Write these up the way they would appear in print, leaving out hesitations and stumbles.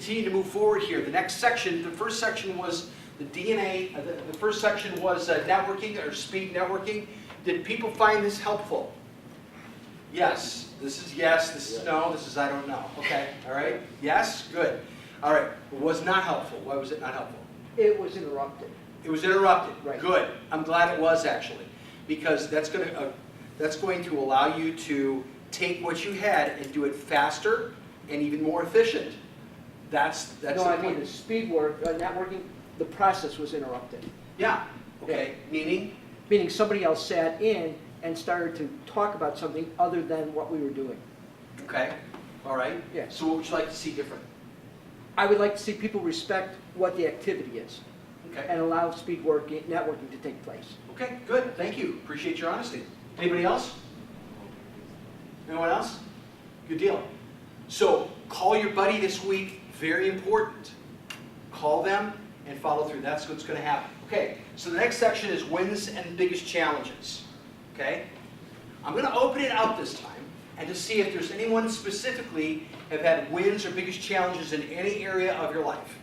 continue to move forward here. The next section, the first section was the DNA, the first section was networking or speed networking. Did people find this helpful? Yes. This is yes, this is no, this is I don't know. Okay, all right? Yes? Good. All right. It was not helpful. Why was it not helpful? It was interrupted. It was interrupted. Right. Good. I'm glad it was actually, because that's going to allow you to take what you had and do it faster and even more efficient. That's No, the I mean point. the speed work, networking, the process was interrupted. Yeah. Okay. Meaning? Meaning somebody else sat in and started to talk about something other than what we were doing. Okay. All right. Yeah. So what would you like to see different? I would like to see people respect what the activity is Okay. and allow speed work, networking to take place. Okay. Good. Thank you. Appreciate your honesty. Anybody else? Anyone else? Good deal. So call your buddy this week. Very important. Call them and follow through. That's what's going to happen. Okay. So the next section is wins and biggest challenges. Okay. I'm going to open it up this time and to see if there's anyone specifically have had wins or biggest challenges in any area of your life.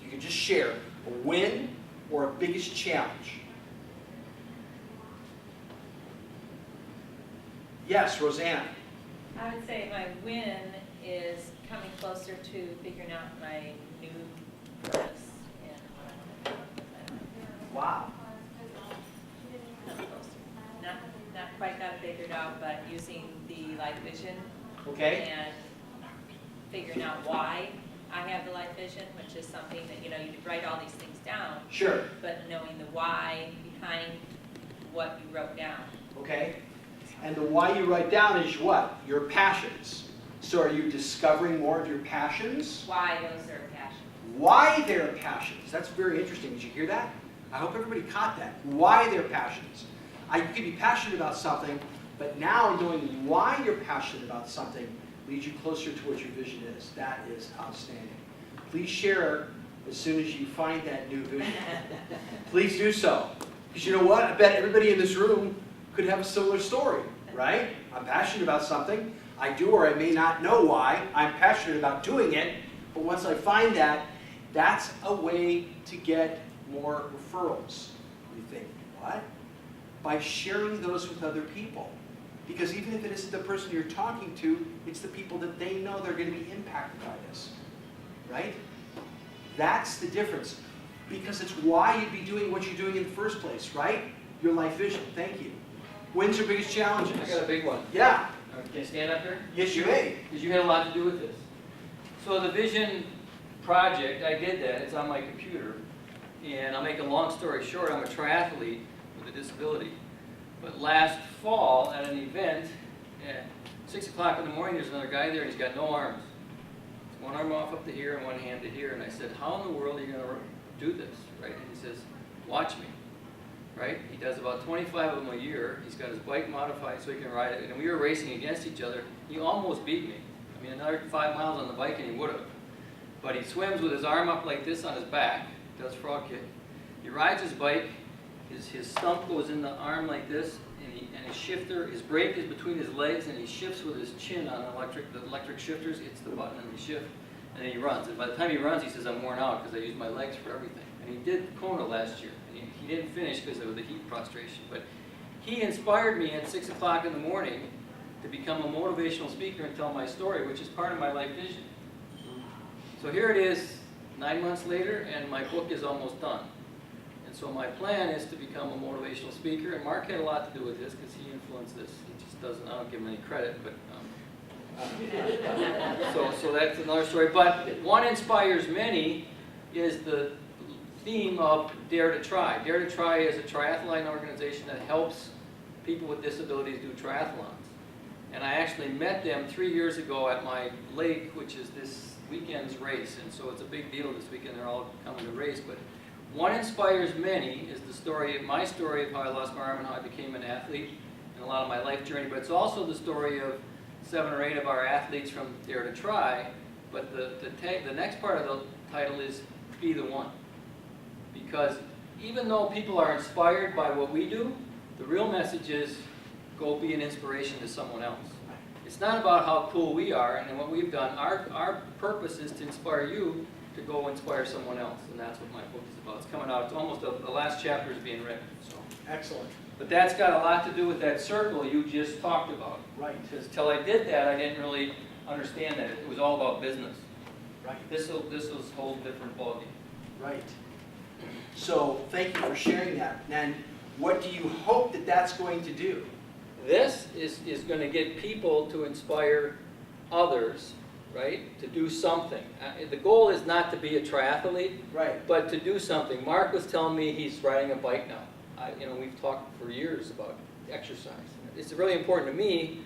You can just share a win or a biggest challenge. Yes, Roseanne. I would say my win is coming closer to figuring out my new purpose and what I want to do with my life. Wow. Not closer. Not quite got it figured out, but using the life vision Okay. and figuring out why I have the life vision, which is something that, you write all these things down, Sure. but knowing the why behind what you wrote down. Okay. And the why you write down is what? Your passions. So are you discovering more of your passions? Why those are passions. Why they're passions. That's very interesting. Did you hear that? I hope everybody caught that. Why they're passions. You can be passionate about something, but now knowing why you're passionate about something leads you closer to what your vision is. That is outstanding. Please share as soon as you find that new vision. Please do so. Because you know what? I bet everybody in this room could have a similar story, right? I'm passionate about something. I do or I may not know why. I'm passionate about doing it. But once I find that, that's a way to get more referrals. You think, what? By sharing those with other people. Because even if it isn't the person you're talking to, it's the people that they know they're going to be impacted by this. Right? That's the difference. Because it's why you'd be doing what you're doing in the first place, right? Your life vision. Thank you. Wins or biggest challenges? I got a big one. Yeah. Can I stand up here? Yes, you may. Because you had a lot to do with this. So the vision project, I did that. It's on my computer. And I'll make a long story short, I'm a triathlete with a disability. But last fall at an event, at 6 o'clock in the morning, there's another guy there and he's got no arms. One arm off up to here and one hand to here. And I said, how in the world are you going to do this? Right? And he says, watch me. Right? He does about 25 of them a year. He's got his bike modified so he can ride it. And we were racing against each other. He almost beat me. I mean, another 5 miles on the bike and he would have. But he swims with his arm up like this on his back. Does frog kick. He rides his bike. His stump goes in the arm like this. And his shifter, his brake is between his legs. And he shifts with his chin on the electric shifters. Hits the button and he shifts. And then he runs. And by the time he runs, he says, I'm worn out because I use my legs for everything. And he did Kona last year. He didn't finish because of the heat prostration, but he inspired me at 6 o'clock in the morning to become a motivational speaker and tell my story, which is part of my life vision. So here it is 9 months later, and my book is almost done. And so my plan is to become a motivational speaker, and Mark had a lot to do with this because he influenced this. He just doesn't, I don't give him any credit, but so that's another story. But One Inspires Many is the theme of Dare to Try. Dare to Try is a triathlon organization that helps people with disabilities do triathlons. And I actually met them 3 years ago at my lake, which is this weekend's race. And so it's a big deal this weekend. They're all coming to race. But One Inspires Many is the story, my story of how I lost my arm and how I became an athlete and a lot of my life journey. But it's also the story of 7 or 8 of our athletes from Dare to Try. But the next part of the title is Be the One. Because even though people are inspired by what we do, the real message is go be an inspiration to someone else. It's not about how cool we are and what we've done. Our purpose is to inspire you to go inspire someone else, and that's what my book is about. It's coming out. It's almost the last chapter is being written. So, Excellent. but that's got a lot to do with that circle you just talked about. Right. Because till I did that, I didn't really understand that it was all about business. Right. This was a whole different ballgame. Right. So thank you for sharing that. And what do you hope that that's going to do? This is going to get people to inspire others, right, to do something. The goal is not to be a triathlete, Right. but to do something. Mark was telling me he's riding a bike now. We've talked for years about exercise. It's really important to me,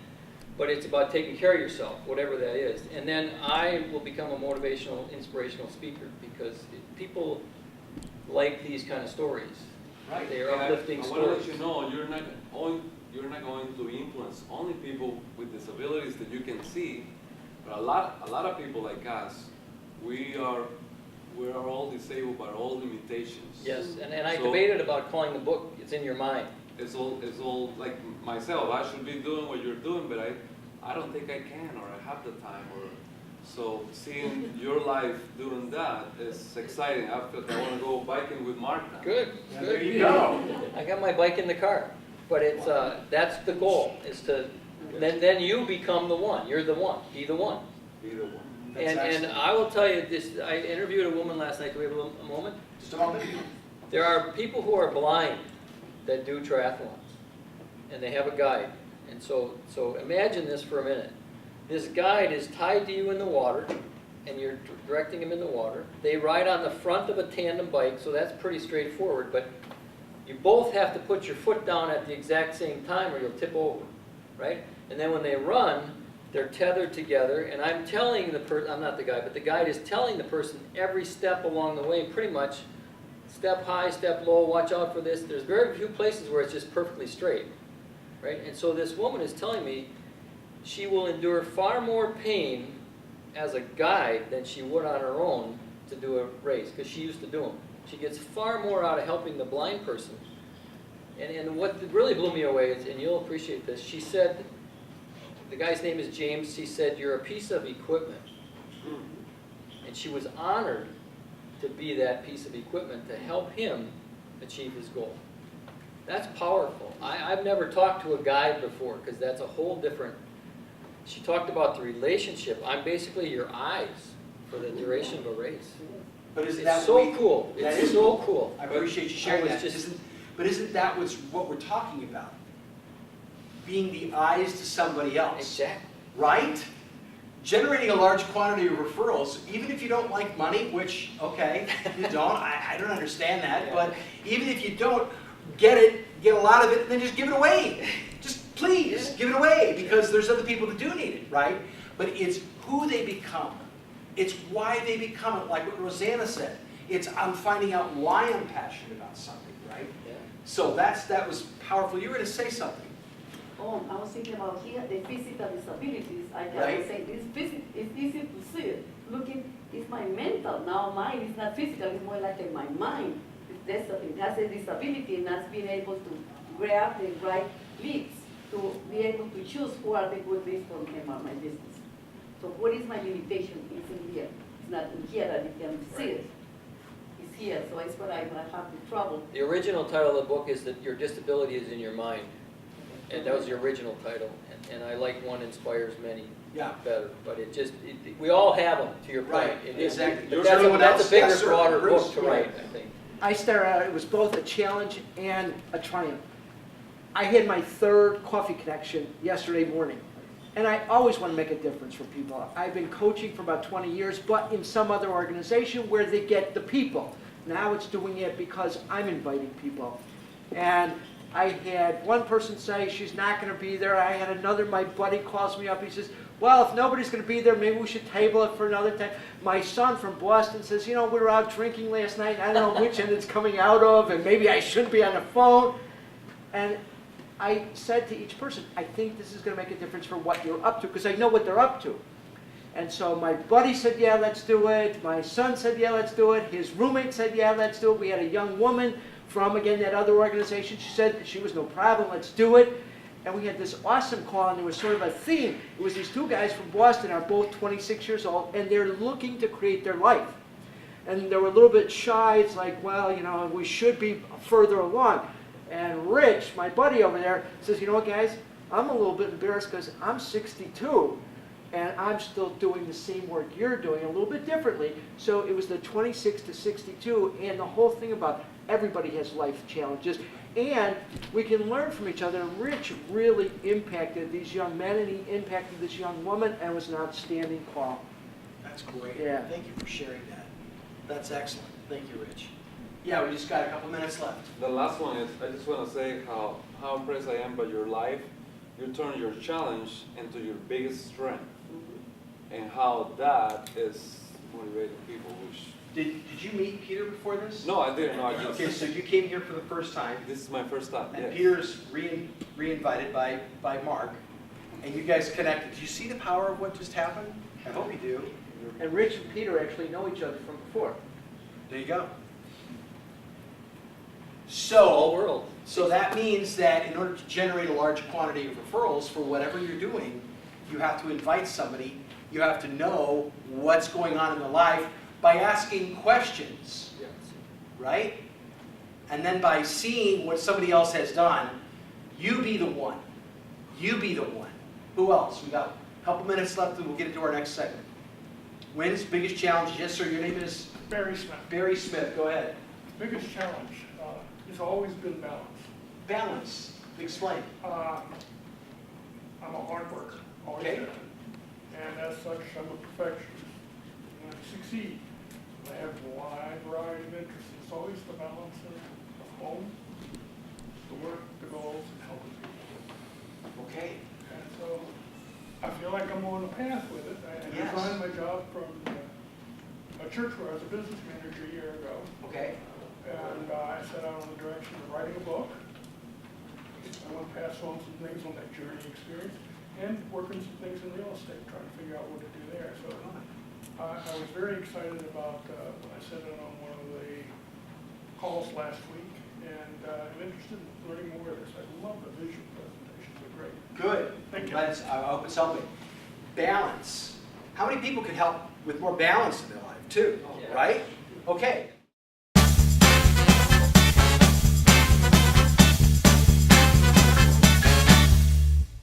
but it's about taking care of yourself, whatever that is. And then I will become a motivational, inspirational speaker because people like these kind of stories. Right. They are uplifting I want to let stories. you know you're not going to influence only people with disabilities that you can see, but a lot of people like us, we are all disabled by all limitations. Yes, and I So- debated about calling the book "It's in Your Mind." It's all like myself. I should be doing what you're doing, but I don't think I can, or I have the time, or so seeing your life doing that is exciting. I want to go biking with Mark now. Good, Yeah, good. there you go. I got my bike in the car, but it's that's the goal is to then you become the one. You're the one. Be the one. Either one. That's And excellent. I will tell you this. I interviewed a woman last night. Do we have a moment? Just a moment. There are people who are blind that do triathlons, and they have a guide. And so imagine this for a minute. This guide is tied to you in the water, and you're directing him in the water. They ride on the front of a tandem bike, so that's pretty straightforward, but you both have to put your foot down at the exact same time or you'll tip over, right? And then when they run, they're tethered together, and I'm telling the person, I'm not the guide, but the guide is telling the person every step along the way, pretty much, step high, step low, watch out for this. There's very few places where it's just perfectly straight, right? And so this woman is telling me she will endure far more pain as a guide than she would on her own to do a race, because she used to do them. She gets far more out of helping the blind person. And what really blew me away is, and you'll appreciate this, she said, the guy's name is James, he said, "You're a piece of equipment." And she was honored to be that piece of equipment to help him achieve his goal. That's powerful. I've never talked to a guide before, because that's a whole different. She talked about the relationship. I'm basically your eyes for the duration of a race. But isn't It's that so what we- cool. that It's is so cool. I appreciate you sharing I was that. just- But isn't that what we're talking about? Being the eyes to somebody else, Exactly. right? Generating a large quantity of referrals, even if you don't like money, which, okay, you don't, I don't understand that, Yeah. but even if you don't get a lot of it, then just give it away. Just please, give it away, because there's other people that do need it, right? But it's who they become. It's why they become it, like what Rosanna said. It's I'm finding out why I'm passionate about something, right? Yeah. So that was powerful. You were going to say something. Oh, I was thinking about here, the physical disabilities. I Right. was saying, it's easy to see it. Looking, it's my mental. Now mine is not physical, it's more like in my mind. It has a disability and that's being able to grab the right leads, to be able to choose who are the good leads for me about my business. So what is my limitation? It's in here. It's not in here that you can see it. It's here, so it's what I have the trouble. The original title of the book is that your disability is in your mind. And that was the original title. And I like one inspires many Yeah. better. But we all have them, to your point. Right, It is- exactly. but Yours that's or anyone that's else? a bigger, Yes, sir. broader Bruce, book to yeah. write, I think. I started out, it was both a challenge and a triumph. I had my third coffee connection yesterday morning, and I always want to make a difference for people. I've been coaching for about 20 years, but in some other organization where they get the people. Now it's doing it because I'm inviting people. And I had one person say she's not going to be there. I had another, my buddy calls me up, he says, well, if nobody's going to be there, maybe we should table it for another time. My son from Boston says, you know, we were out drinking last night. I don't know which end it's coming out of, and maybe I shouldn't be on the phone. And I said to each person, I think this is going to make a difference for what you're up to, because I know what they're up to. And so my buddy said, yeah, let's do it. My son said, yeah, let's do it. His roommate said, yeah, let's do it. We had a young woman from, again, that other organization. She said she was no problem, let's do it. and we had this awesome call, and there was sort of a theme. It was these two guys from Boston, are both 26 years old, and they're looking to create their life. And they were a little bit shy. It's like, well, you know, we should be further along. And Rich, my buddy over there, says, you know what, guys, I'm a little bit embarrassed because I'm 62, and I'm still doing the same work you're doing, a little bit differently. So it was the 26 to 62, and the whole thing about everybody has life challenges, and we can learn from each other. Rich really impacted these young men, and he impacted this young woman, and it was an outstanding call. That's great. Yeah. Thank you for sharing that. That's excellent. Thank you, Rich. Yeah, we just got a couple minutes left. The last one is, I just want to say how impressed I am by your life. You turn your challenge into your biggest strength, and how that is motivating people, which... Did you meet Peter before this? No, I didn't. No, I just... Okay, so you came here for the first time, This is my first time, and yes. Peter's re-invited by Mark, and you guys connected. Do you see the power of what just happened? I hope you do. And Rich and Peter actually know each other from before. There you go. Small So, world. so that means that in order to generate a large quantity of referrals for whatever you're doing, you have to invite somebody, you have to know what's going on in their life by asking questions, Yes. right? And then by seeing what somebody else has done, you be the one. You be the one. Who else? We got a couple minutes left and we'll get into our next segment. Wins, biggest challenge. Yes, sir, your name is Barry Smith. Barry Smith. Go ahead. Biggest challenge has always been balance. Balance. Explain. I'm a hard worker, always Okay. have been. And as such, I'm a perfectionist. And I succeed. I have a wide variety of interests. It's always the balance of home, the work, the goals, and helping people. Okay. And so I feel like I'm on a path with it. I Yes. resigned my job from a church where I was a business manager a year ago. Okay. And I set out on the direction of writing a book. I want to pass on some things on that journey experience and working some things in real estate, trying to figure out what to do there. So I was very excited about when I said it on one of the calls last week, and I'm interested in learning more of this. I love the vision presentations, they're great. Good. Thank you. I hope it's helping. Balance. How many people could help with more balance in their life, too? Yeah. Right? Okay.